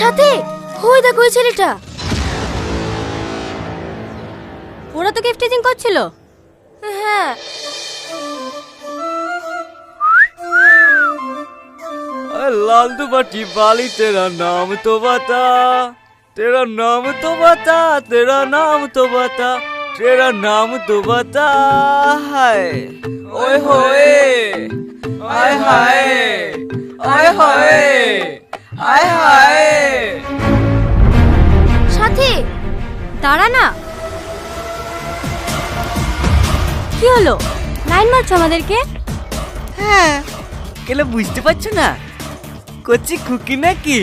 সাথে ওই দেখো ওই ছেলেটা, ওরা তো গিফটিং করছিল। হ্যাঁ, लाल दुपट्टी वाली तेरा नाम तो बता, तेरा नाम तो बता, तेरा नाम तो बता, तेरा नाम तो बता। हाय ओए होए, हाय हाय, हाय हाय, हाय हाय। সাথে দাঁড়া না, কি হলো? লাইন মারছো আমাদেরকে? হ্যাঁ, কেন বুঝতে পারছো না? করছি খুকি নাকি?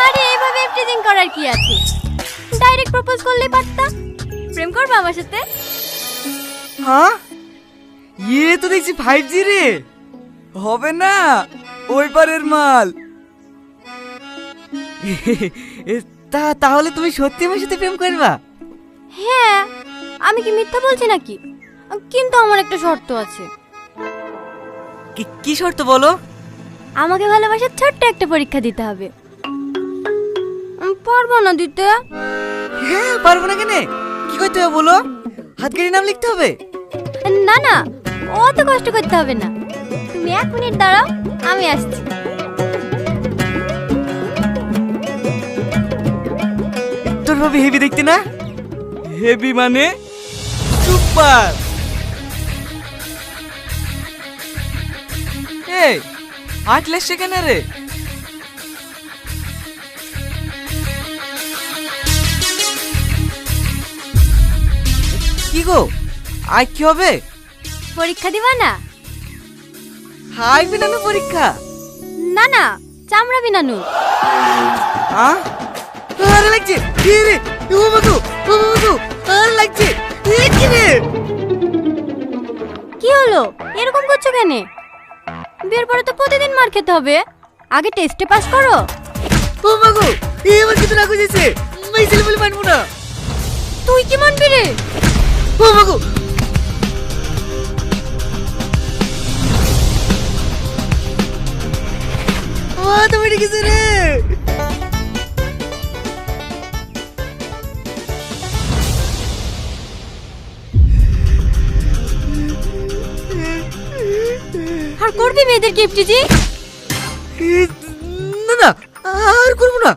আরে এইভাবে গিফটিং করার কি আছে? ডাইরেক্ট প্রপোজ করলেই পারতা। প্রেম করবে আমার সাথে? হ্যাঁ, ये तो দেখছি 5G রে। হবে না, ওই পারের মাল। তাহলে তুমি সত্যি আমার সাথে প্রেম করবা? হ্যাঁ, আমি কি মিথ্যা বলছি নাকি? কিন্তু আমার একটা শর্ত আছে। কি শর্ত বলো? আমাকে ভালোবাসার ছোট্ট একটা পরীক্ষা দিতে হবে। পারবো না দিতে। হ্যাঁ, পারবো না কেন? কি করতে হবে বলো? হাতগাড়ি নাম লিখতে হবে? না না, অত কষ্ট করতে হবে না। তুমি 1 মিনিট দাঁড়াও, আমি আসছি। তোর ভাবে হেভি দেখতে না? হেভি মানে সুপার। এই আটলে সেখানে রে। কি গো, আজ কি হবে? পরীক্ষা দিবা না? হাই বিনানু পরীক্ষা? না না, চামড়া বিনানু। হ্যাঁ, আরে লাগছে। কি রে? ও বাবু, ও বাবু, আরে লাগছে। কি রে? কি হলো? এরকম করছো কেন? বিয়ের পরে তো প্রতিদিন মার খেতে হবে। আগে টেস্টে পাস করো। ও বাবু, এই আমার কিছু রাখো যেছে। আমি ছেলে বলে মানবো না। তুই কি মানবি রে? ও বাবু, ও তুমি কিছু রে। আর করবি মেয়েদের গিফট জি? না না, আর করবো না।